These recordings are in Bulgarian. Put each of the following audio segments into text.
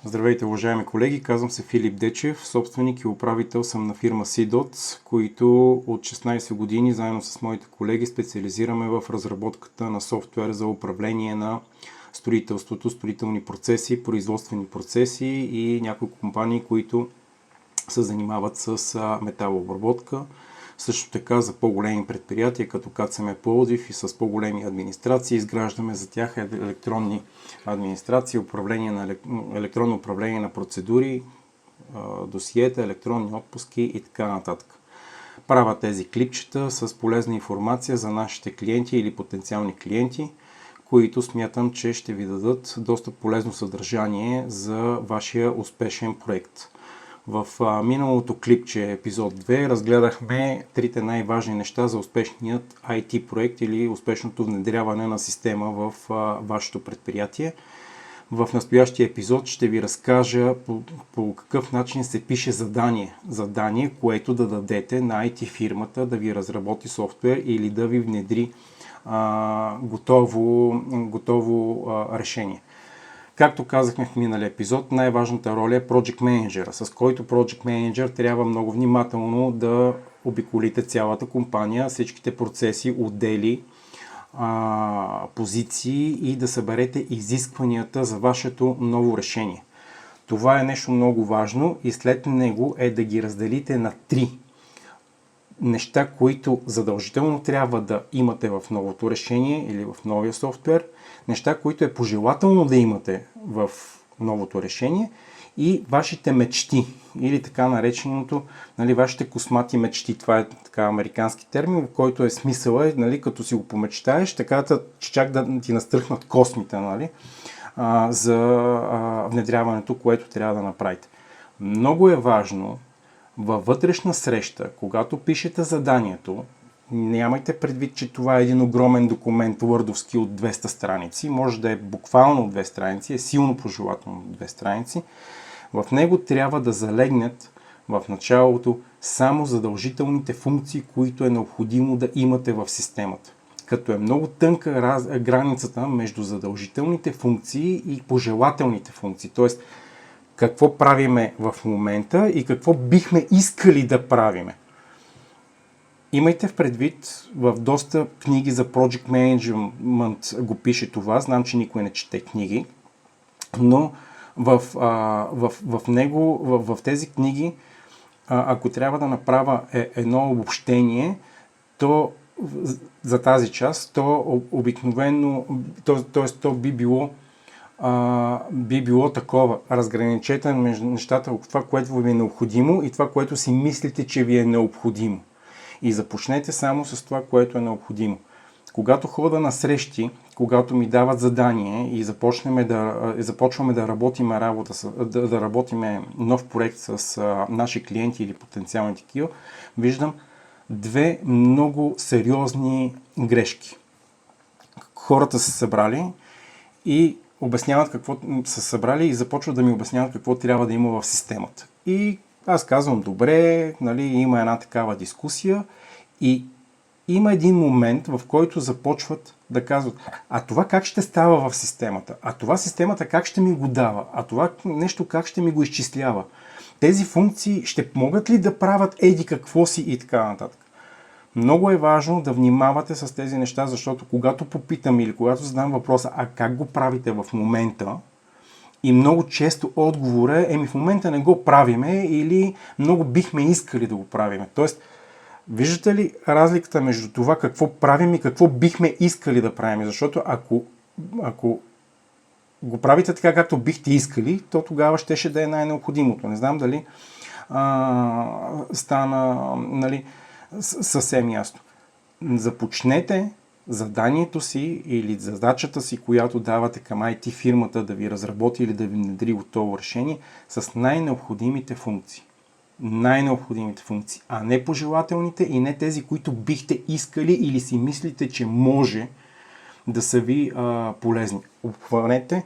Здравейте, уважаеми колеги! Казвам се Филип Дечев, собственик и управител съм на фирма SeaDots, които от 16 години заедно с моите колеги специализираме в разработката на софтуер за управление на строителството, строителни процеси, производствени процеси и няколко компании, които се занимават с металообработка. Също така за по-големи предприятия, като КЦМ Пловдив и с по-големи администрации, изграждаме за тях електронни администрации, електронно управление на процедури, досиета, електронни отпуски и така нататък. Правя тези клипчета с полезна информация за нашите клиенти или потенциални клиенти, които смятам, че ще ви дадат доста полезно съдържание за вашия успешен проект. В миналото клипче, епизод 2, разгледахме трите най-важни неща за успешният IT проект или успешното внедряване на система в вашето предприятие. В настоящия епизод ще ви разкажа по какъв начин се пише задание, което да дадете на IT фирмата да ви разработи софтуер или да ви внедри готово решение. Както казахме в миналия епизод, най-важната роля е Project Manager, с който Project Manager трябва много внимателно да обиколите цялата компания, всичките процеси, отдели, позиции и да съберете изискванията за вашето ново решение. Това е нещо много важно и след него е да ги разделите на 3 неща, които задължително трябва да имате в новото решение или в новия софтуер, неща, които е пожелателно да имате в новото решение и вашите мечти или така нареченото, вашите космати мечти. Това е така американски термин, в който е смисъл, като си го помечтаеш, така чак да ти настръхнат космите, за внедряването, което трябва да направите. Много е важно във вътрешна среща, когато пишете заданието, нямайте предвид, че това е един огромен документ Word-овски от 200 страници, може да е буквално от 2 страници, е силно пожелателно от 2 страници. В него трябва да залегнат в началото само задължителните функции, които е необходимо да имате в системата. Като е много тънка границата между задължителните функции и пожелателните функции, т.е. какво правиме в момента и какво бихме искали да правиме. Имайте в предвид, в доста книги за Project Management го пише това, знам, че никой не чете книги, но в него, в тези книги, ако трябва да направя едно обобщение, то за тази част, то обикновено, то би било такова. Разграничете между нещата, това, което ви е необходимо и това, което си мислите, че ви е необходимо. И започнете само с това, което е необходимо. Когато хода на срещи, когато ми дават задание и започваме да работиме нов проект с наши клиенти или потенциални такива, виждам 2 много сериозни грешки. Хората са събрали и обясняват какво са събрали и започват да ми обясняват какво трябва да има в системата. И аз казвам, добре, има една такава дискусия и има един момент, в който започват да казват, а това как ще става в системата? А това системата как ще ми го дава? А това нещо как ще ми го изчислява? Тези функции ще могат ли да правят еди какво си и така нататък? Много е важно да внимавате с тези неща, защото когато попитам или когато задам въпроса, а как го правите в момента, и много често отговора е, в момента не го правиме или много бихме искали да го правиме. Тоест, виждате ли разликата между това какво правим и какво бихме искали да правим? Защото ако го правите така, както бихте искали, то тогава щеше да е най-необходимото. Не знам дали стана съвсем ясно. Започнете заданието си или задачата си, която давате към IT фирмата да ви разработи или да ви внедри готово решение с най-необходимите функции. Най-необходимите функции, а не пожелателните и не тези, които бихте искали или си мислите, че може да са ви полезни. Обхванете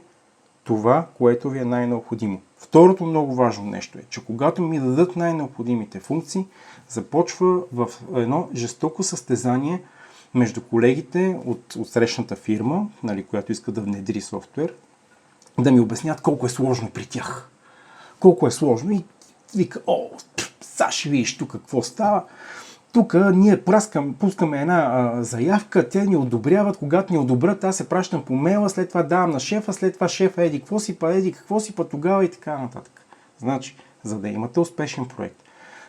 това, което ви е най-необходимо. Второто много важно нещо е, че когато ми дадат най-необходимите функции, започва в едно жестоко състезание между колегите от срещната фирма, която иска да внедри софтуер, да ми обяснят колко е сложно при тях. Колко е сложно и вика, сега ще видиш тук какво става. Тук ние пускаме една заявка, те ни одобряват, когато ни одобрят, аз се пращам по мейла, след това давам на шефа, след това шефа еди какво си, тогава и така нататък. Значи, за да имате успешен проект,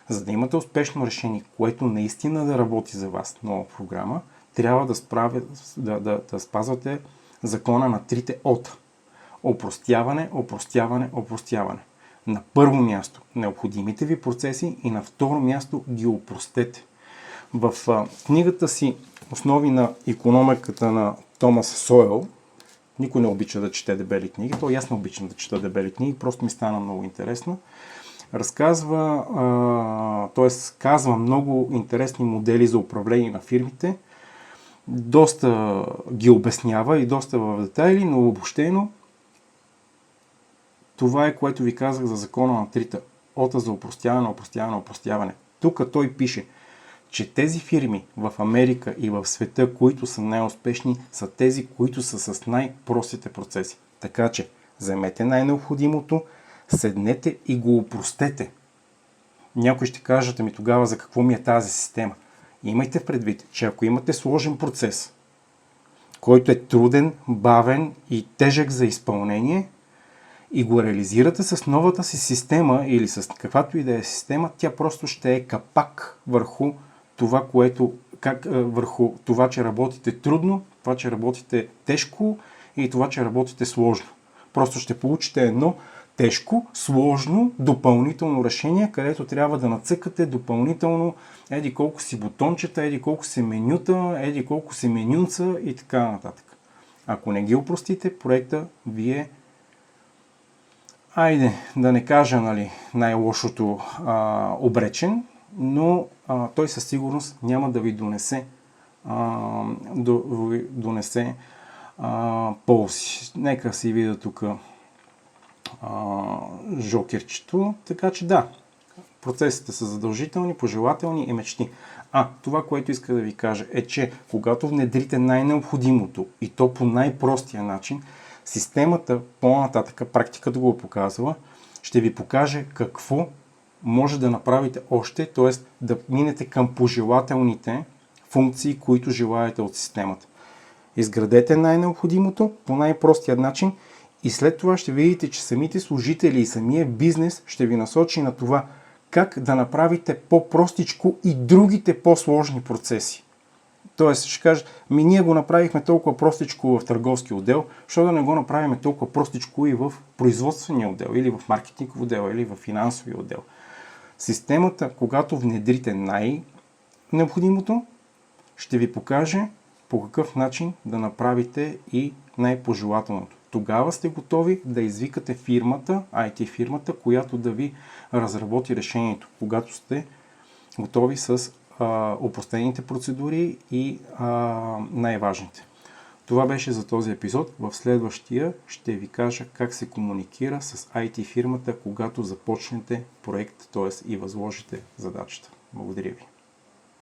за да имате успешно решение, което наистина да работи за вас, нова програма, трябва да спазвате закона на трите ота. Опростяване, опростяване, опростяване. На първо място необходимите ви процеси и на второ място ги опростете. В книгата си "Основи на икономиката" на Томас Сойл, никой не обича да чете дебели книги, то и аз не обичам да чета дебели книги, просто ми стана много интересно. Казва много интересни модели за управление на фирмите, доста ги обяснява и доста в детайли, но обобщено това е, което ви казах за закона на трите ота за опростяване. Тук той пише, че тези фирми в Америка и в света, които са най-успешни, са тези, които са с най-простите процеси. Така че, вземете най-необходимото, седнете и го опростете. Някой ще кажат, тогава за какво ми е тази система? Имайте в предвид, че ако имате сложен процес, който е труден, бавен и тежък за изпълнение, и го реализирате с новата си система или с каквато и да е система, тя просто ще е капак върху това, върху това, че работите трудно, това, че работите тежко и това, че работите сложно. Просто ще получите едно тежко, сложно, допълнително решение, където трябва да нацъкате допълнително еди колко си бутончета, еди колко си менюта, еди колко си менюнца и така нататък. Ако не ги опростите, проекта ви е, да не кажа най-лошото обречен, но той със сигурност няма да ви донесе ползи. Нека си видя тук жокерчето. Така че да, процесите са задължителни, пожелателни и мечти. Това, което иска да ви кажа е, че когато внедрите най-необходимото и то по най-простия начин, системата по-нататък, практиката го показва, ще ви покаже какво може да направите още, т.е. да минете към пожелателните функции, които желаете от системата. Изградете най-необходимото по най-простия начин и след това ще видите, че самите служители и самия бизнес ще ви насочи на това как да направите по-простичко и другите по-сложни процеси. Тоест ще кажа, ние го направихме толкова простичко в търговски отдел, защо да не го направим толкова простичко и в производствения отдел, или в маркетингов отдел, или в финансовия отдел. Системата, когато внедрите най-необходимото, ще ви покаже по какъв начин да направите и най-пожелателното. Тогава сте готови да извикате фирмата, IT фирмата, която да ви разработи решението, когато сте готови с опростените процедури и най-важните. Това беше за този епизод. В следващия ще ви кажа как се комуникира с IT фирмата, когато започнете проект, т.е. и възложите задачата. Благодаря ви.